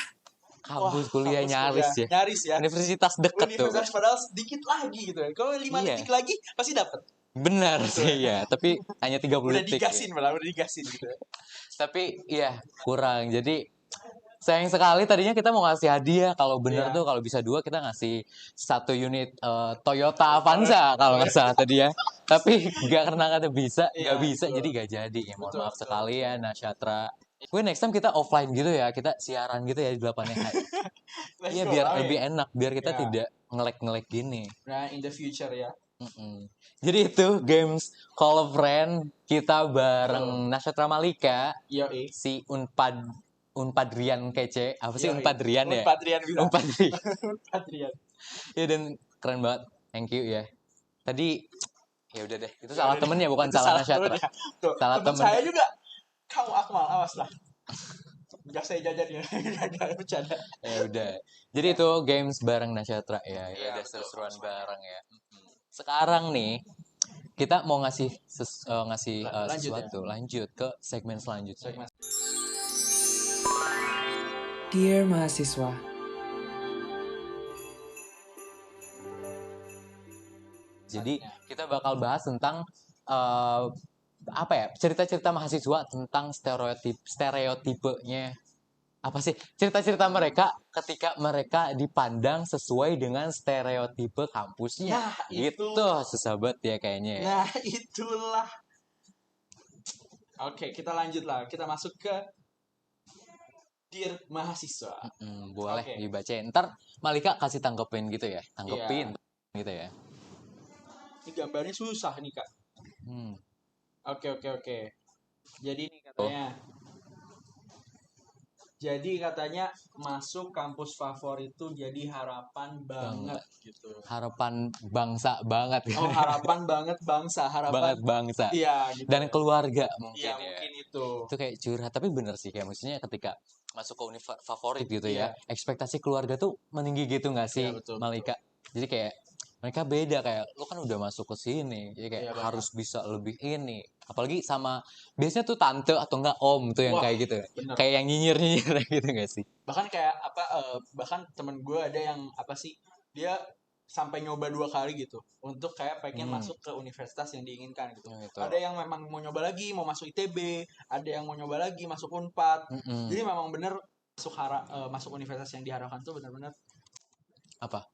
Kampus Wah, kuliah kampus nyaris kuliah. ya. Nyaris ya. Universitas deket tuh. Universitas padahal sedikit lagi gitu ya. Kalau 5 Iya. detik lagi pasti dapat. Benar sih ya. Tapi hanya 30 Udah detik. digasin malah, udah digasin gitu. Tapi iya kurang. Jadi sayang sekali tadinya kita mau ngasih hadiah. Kalau bener Iya. tuh kalau bisa 2 kita ngasih 1 unit Toyota Avanza kalau nggak salah tadi ya. Tapi nggak karena kata bisa, Iya, nggak bisa betul. jadi nggak jadi. Ya mohon Betul, maaf betul. sekali ya Nasyatra. Gue next time kita offline gitu ya, kita siaran gitu ya di 8 Let's Iya go, biar ayo. lebih enak, biar kita Iya. tidak ngelek-ngelek gini. Nah, in the future ya. Jadi itu games Call of Friend kita bareng Nasyatra Malika, Yoi. si Unpadrian kece, apa sih Yoi. Unpadrian ya? Unpadrian bilang. Unpadrian. Unpadrian. Ya dan keren banget, thank you ya. Tadi ya udah deh, itu salah Yaudah, temennya bukan itu salah temen Nasyatra. ya. Tuh, Salah temen temen. saya juga. Kamu Akmal, awas lah. Gak saya jajan ya. Gak bercanda. Ya udah. Jadi itu games bareng Nasyatra ya. Iya, Udah betul, seru-seruan betul. bareng ya. Sekarang nih kita mau ngasih Lanjut sesuatu, lanjut ke segmen selanjutnya. Dear mahasiswa, Jadi kita bakal bahas tentang apa ya, cerita-cerita mahasiswa tentang stereotipenya. Apa sih cerita-cerita mereka ketika mereka dipandang sesuai dengan stereotipe kampusnya. Nah, itu. Gitu, susah banget ya kayaknya ya. Nah, itulah. Oke, kita lanjut lah. Kita masuk ke Dear Mahasiswa. Boleh Oke. dibacain. Ntar Malika kasih tanggepin gitu ya. Tanggepin gitu ya. Ini gambarnya susah nih, Kak. Hmm. Oke. Jadi ini katanya. Jadi katanya masuk kampus favorit itu jadi harapan banget gitu. Harapan bangsa banget. Oh, harapan banget bangsa, harapan Banget bangsa. iya gitu. Dan keluarga mungkin Iya, ya. mungkin itu. Itu kayak curhat, tapi bener sih kayak maksudnya ketika masuk ke univ favorit gitu Iya. ya, ekspektasi keluarga tuh meninggi gitu nggak sih, Iya, betul, Malika? Jadi kayak mereka beda, kayak lu kan udah masuk ke sini, jadi kayak Iya, benar. harus bisa lebih ini. Apalagi sama biasanya tuh tante atau enggak om tuh yang Wah, kayak gitu, bener. kayak yang nyinyir gitu nggak sih? Bahkan kayak apa bahkan temen gue ada yang apa sih, dia sampai nyoba 2 kali gitu untuk kayak pengen masuk ke universitas yang diinginkan gitu. Gitu. Ada yang memang mau nyoba lagi mau masuk ITB, ada yang mau nyoba lagi masuk Unpad. Jadi memang bener masuk universitas yang diharapkan tuh benar-benar Apa?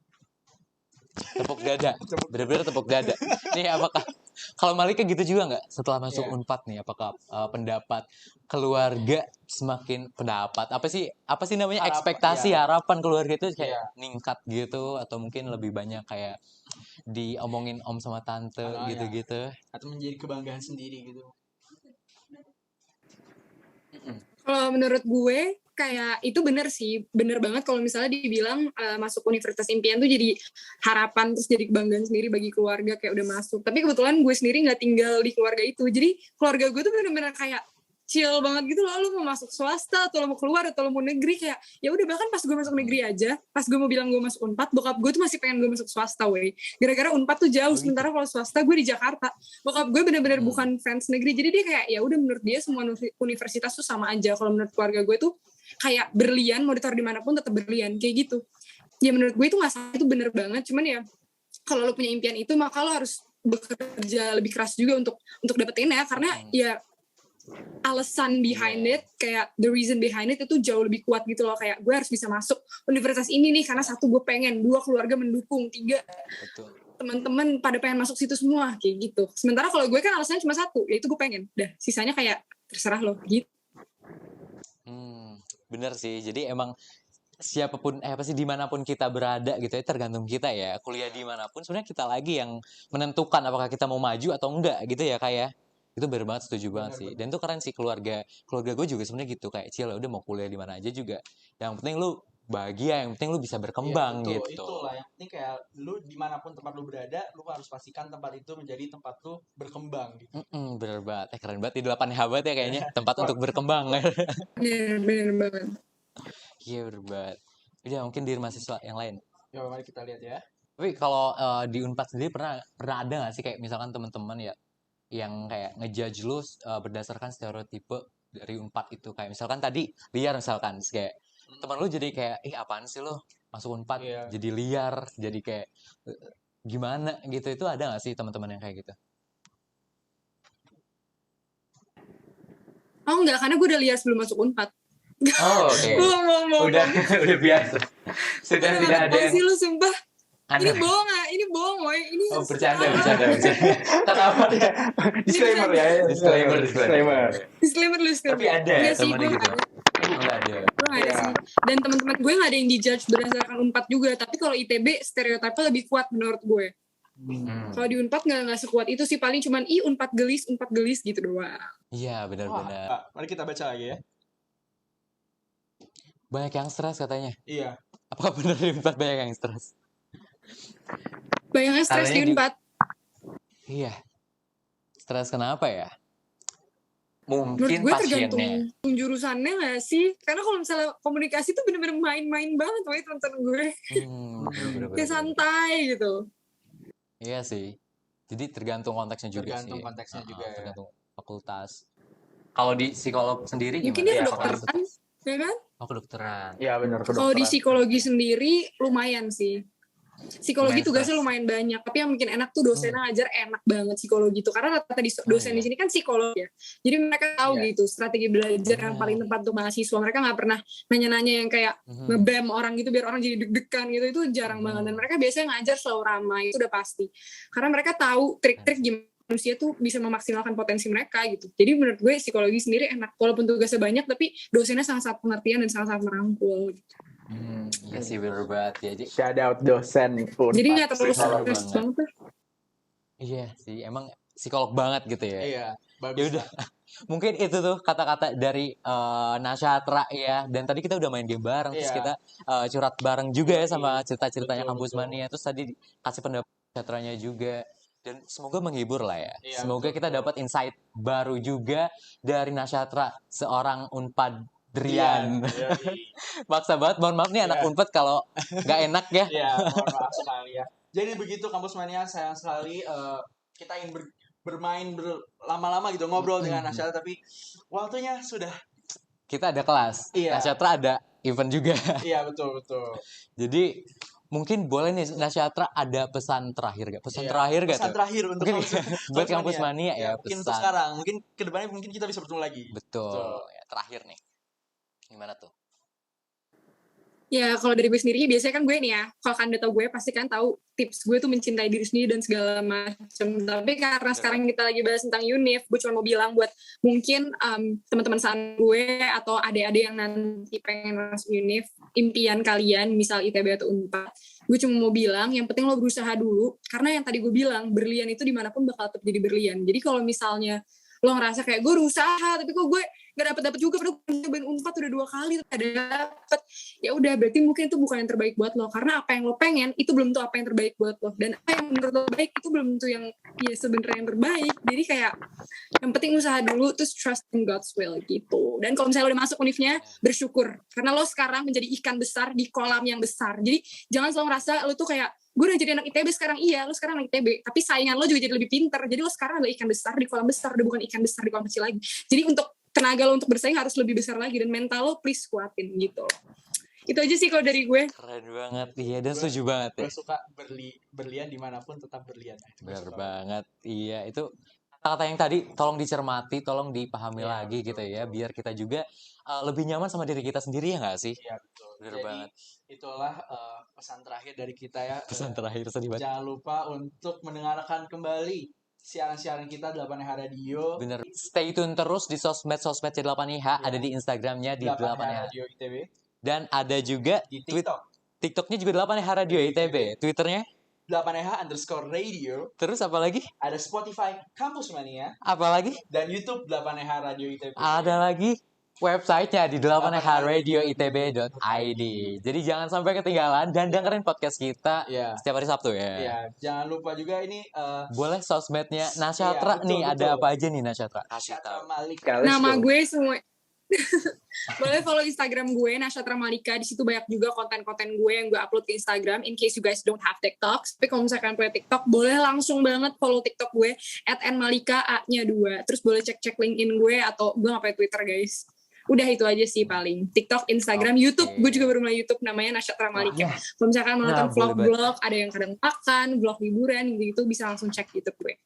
Tepuk dada, bener-bener tepuk dada. Nih apakah kalau Malika gitu juga nggak setelah masuk Iya. Unpad nih? Apakah pendapat keluarga semakin apa sih namanya ekspektasi iya. harapan keluarga itu kayak Iya. ningkat gitu atau mungkin lebih banyak kayak diomongin om sama tante Iya. gitu-gitu? Atau menjadi kebanggaan sendiri gitu. Kalau menurut gue kayak itu bener sih, bener banget kalau misalnya dibilang masuk universitas impian tuh jadi harapan terus jadi kebanggaan sendiri bagi keluarga kayak udah masuk. Tapi kebetulan gue sendiri nggak tinggal di keluarga itu, jadi keluarga gue tuh bener-bener kayak chill banget gitu loh. Lu mau masuk swasta atau lu mau keluar atau lu mau negeri, kayak ya udah. Bahkan pas gue masuk negeri aja, pas gue mau bilang gue masuk Unpad, bokap gue tuh masih pengen gue masuk swasta weh, gara-gara Unpad tuh jauh. Sementara kalau swasta gue di Jakarta. Bokap gue bener-bener bukan fans negeri, jadi dia kayak ya udah, menurut dia semua universitas tuh sama aja. Kalau menurut keluarga gue tuh kayak berlian, mau ditaruh dimanapun tetap berlian kayak gitu. Ya menurut gue itu nggak salah, itu bener banget. Cuman ya kalau lo punya impian itu, maka lo harus bekerja lebih keras juga untuk dapetinnya, karena ya alasan behind it, kayak the reason behind it itu jauh lebih kuat gitu loh. Kayak gue harus bisa masuk universitas ini nih karena 1 gue pengen, 2 keluarga mendukung, 3 Betul. teman-teman pada pengen masuk situ semua kayak gitu. Sementara kalau gue kan alasannya cuma 1, yaitu gue pengen. Dah sisanya kayak terserah lo gitu. Bener sih, jadi emang siapapun dimanapun kita berada gitu ya, tergantung kita ya, kuliah dimanapun sebenarnya kita lagi yang menentukan apakah kita mau maju atau enggak gitu ya kayak. Itu bener banget, setuju banget sih. Dan itu keren sih, keluarga gue juga sebenarnya gitu, kayak Cil udah mau kuliah di mana aja juga, yang penting lu bahagia, yang penting lu bisa berkembang betul, gitu. Itulah yang penting, kayak lu dimanapun tempat lu berada, lu harus pastikan tempat itu menjadi tempat lu berkembang gitu. Bener banget, keren banget, di 8 habat ya kayaknya tempat untuk berkembang. Bener banget. Iya bener banget. Udah, mungkin di mahasiswa yang lain. Ya mari kita lihat ya. Tapi kalau di Unpad sendiri pernah ada nggak sih kayak misalkan teman-teman ya yang kayak ngejudge lu berdasarkan stereotipe dari Unpad itu, kayak misalkan tadi liar misalkan, kayak teman lu jadi kayak apaan sih lo masuk Unpad jadi liar, jadi kayak gimana gitu, itu ada nggak sih teman-teman yang kayak gitu? Oh enggak, karena gue udah lihat sebelum masuk Unpad. Oh oke. Udah biasa. Sudah tidak ada yang sih lu sumpah. aneh. Ini bohong, woy. Ini bercanda. Kenapa? Disclaimer ya. Disclaimer lu. Tapi ada ya teman gitu. Enggak ada. Gue nggak ada sih. Dan teman-teman gue nggak ada yang dijudge berdasarkan Unpad juga. Tapi kalau ITB stereotipnya lebih kuat menurut gue. Kalau di Unpad nggak sekuat itu sih, paling cuman Unpad gelis gitu doang. Iya benar-benar. Mari kita baca lagi ya. Banyak yang stres katanya. Iya. Apakah benar di Unpad banyak yang stres? Banyak yang stres di Unpad. Iya. Stres kenapa ya? Menurut Mungkin gue pasiennya. tergantung jurusannya nggak sih? Karena kalau misalnya komunikasi tuh bener-bener main-main banget, woy, teman-teman gue. Kayak santai gitu. Iya sih. Jadi tergantung konteksnya juga Tergantung sih. konteksnya juga ya. Tergantung fakultas. Kalau di psikolog sendiri Mungkin gimana? dia kedokteran, ya kan? Oh, kedokteran. Iya benar, Kalau di psikologi sendiri lumayan sih. Psikologi Lumayan tugasnya stres. lumayan banyak, tapi yang bikin enak tuh dosennya ngajar enak banget psikologi itu, karena rata-rata dosen di sini kan psikolog ya, jadi mereka tahu gitu strategi belajar yang paling tepat untuk mahasiswa. Mereka nggak pernah nanya-nanya yang kayak ngebam orang gitu biar orang jadi deg-degan gitu, itu jarang banget. Dan mereka biasanya ngajar selalu ramai, itu udah pasti, karena mereka tahu trik-trik gimana manusia tuh bisa memaksimalkan potensi mereka gitu. Jadi menurut gue psikologi sendiri enak, walaupun tugasnya banyak tapi dosennya sangat-sangat pengertian dan sangat-sangat merangkul gitu. Iya sih bener banget ya. Shout out dosen Unpad. Jadi nggak terlalu stres banget tuh. Iya sih, emang psikolog banget gitu ya. Iya, bagus. Ya udah. mungkin itu tuh kata-kata dari Nasyatra ya. Dan tadi kita udah main game bareng, terus Iya. kita curhat bareng juga ya sama cerita-ceritanya Betul, Kampus betul. Mania. Terus tadi kasih pendapat Nasyatranya juga. Dan semoga menghibur lah ya. Iya, Semoga betul, kita betul. dapat insight baru juga dari Nasyatra, seorang Unpadrian. Yoi. Maksa banget, mohon maaf nih anak Iya. Unpad kalau nggak enak ya. Iya, mohon maaf sekali ya. Jadi begitu Kampus Mania, sayang sekali kita ingin bermain berlama-lama gitu ngobrol dengan Nasyatra, tapi waktunya sudah. Kita ada kelas, Iya. Nasyatra ada event juga. Iya, betul betul. Jadi mungkin boleh nih Nasyatra ada pesan terakhir gak? Pesan Iya, terakhir gak pesan tuh? terakhir untuk Mungkin buat Kampus Mania ya, mungkin pesan. untuk sekarang, mungkin kedepannya mungkin kita bisa bertemu lagi. Betul. Ya, terakhir nih. Gimana tuh? Ya, kalau dari gue sendiri, biasanya kan gue nih ya, kalau kalian udah tau gue, pasti kan tahu tips gue tuh mencintai diri sendiri dan segala macam. Tapi karena sekarang kita lagi bahas tentang UNIF, gue cuma mau bilang buat mungkin teman-teman saat gue atau adik-adik yang nanti pengen masuk UNIF, impian kalian, misal ITB atau UNPAD, gue cuma mau bilang, yang penting lo berusaha dulu, karena yang tadi gue bilang, berlian itu dimanapun bakal tetap jadi berlian. Jadi kalau misalnya lo ngerasa kayak gue berusaha tapi kok gue gak dapet juga, padahal gue nyobain UNPAD udah 2 kali tapi gak dapet, ya udah berarti mungkin itu bukan yang terbaik buat lo, karena apa yang lo pengen itu belum tentu apa yang terbaik buat lo, dan apa yang menurut lo baik itu belum tentu yang ya sebenarnya yang terbaik. Jadi kayak yang penting usaha dulu, terus trust in God's will gitu. Dan kalau misalnya lo udah masuk univnya, bersyukur karena lo sekarang menjadi ikan besar di kolam yang besar. Jadi jangan selalu ngerasa lo tuh kayak gue udah jadi anak ITB sekarang, iya lo sekarang anak ITB, tapi saingan lo juga jadi lebih pinter, jadi lo sekarang adalah ikan besar di kolam besar, udah bukan ikan besar di kolam kecil lagi. Jadi untuk tenaga lo untuk bersaing harus lebih besar lagi, dan mental lo please kuatin gitu. Itu aja sih kalau dari gue. Keren banget, iya, dan setuju banget ya. Gue suka berlian dimanapun tetap berlian. Bener banget, iya, itu kata-kata yang tadi tolong dicermati, tolong dipahami Iya, lagi betul, gitu ya, betul. biar kita juga lebih nyaman sama diri kita sendiri, ya nggak sih? Iya betul. Bener Jadi banget. itulah pesan terakhir dari kita ya. Pesan terakhir sedih banget. Jangan lupa untuk mendengarkan kembali siaran-siaran kita 8H Radio. Bener. Stay tune terus di sosmed-sosmed C8IH, Iya. ada di Instagramnya di 8H 8IH. Radio ITB. Dan ada juga Di TikTok. TikToknya juga 8IH Radio ITB. Twitternya, 8H_radio. terus apa lagi? Ada Spotify Kampus Mania. Apa lagi? Dan YouTube 8H Radio ITB. Ada lagi websitenya di 8hradioitb.id. Jadi jangan sampai ketinggalan dan dengerin podcast kita Iya. setiap hari Sabtu ya. Iya, jangan lupa juga ini Boleh sosmednya Nasyatra Iya, betul, nih, ada betul. apa aja nih Nasyatra? Kasih Nasyatra tahu. Malika. Nama gue semua boleh follow Instagram gue Nasyatra Malika, di situ banyak juga konten-konten gue yang gue upload ke Instagram in case you guys don't have TikTok. Tapi kalau misalkan punya TikTok, boleh langsung banget follow TikTok gue @nmalika A-nya 2. Terus boleh cek-cek LinkedIn gue, atau gue nggak pakai Twitter guys. Udah itu aja sih paling. TikTok, Instagram, Oke. YouTube. Gue juga baru mulai YouTube, namanya Nasyatra Malika. Kalau misalkan mau nonton Nah, boleh vlog-vlog, ada yang kadang makan, vlog liburan gitu, bisa langsung cek YouTube gue.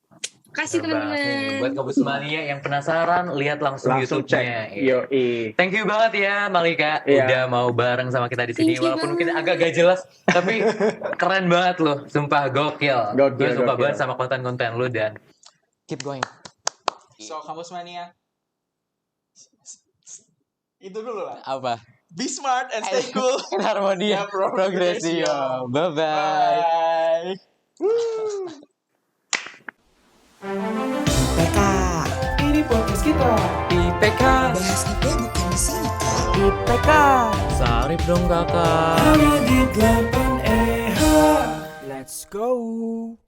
Kasih Bener banget nih. teman-teman. Buat Kampus Mania yang penasaran, lihat langsung Langsung YouTube-nya. cek. Yoi. Thank you banget ya Malika, Iya. udah mau bareng sama kita di sini. Thank you Walaupun banget. mungkin agak gak jelas, tapi keren banget loh, sumpah gokil. Gokil, Gue suka gokil. banget sama konten-konten lu dan keep going. So, Kampus Mania. Itu dulu lah. Apa? Be smart and stay cool. In Harmonia Ya, Progresio. Bye-bye. Bye. IPK. Ini podcast kita. IPK. Bahas IP bukan di sini kak. IPK. Sarip dong kakak. Hanya di 8EH. Let's go.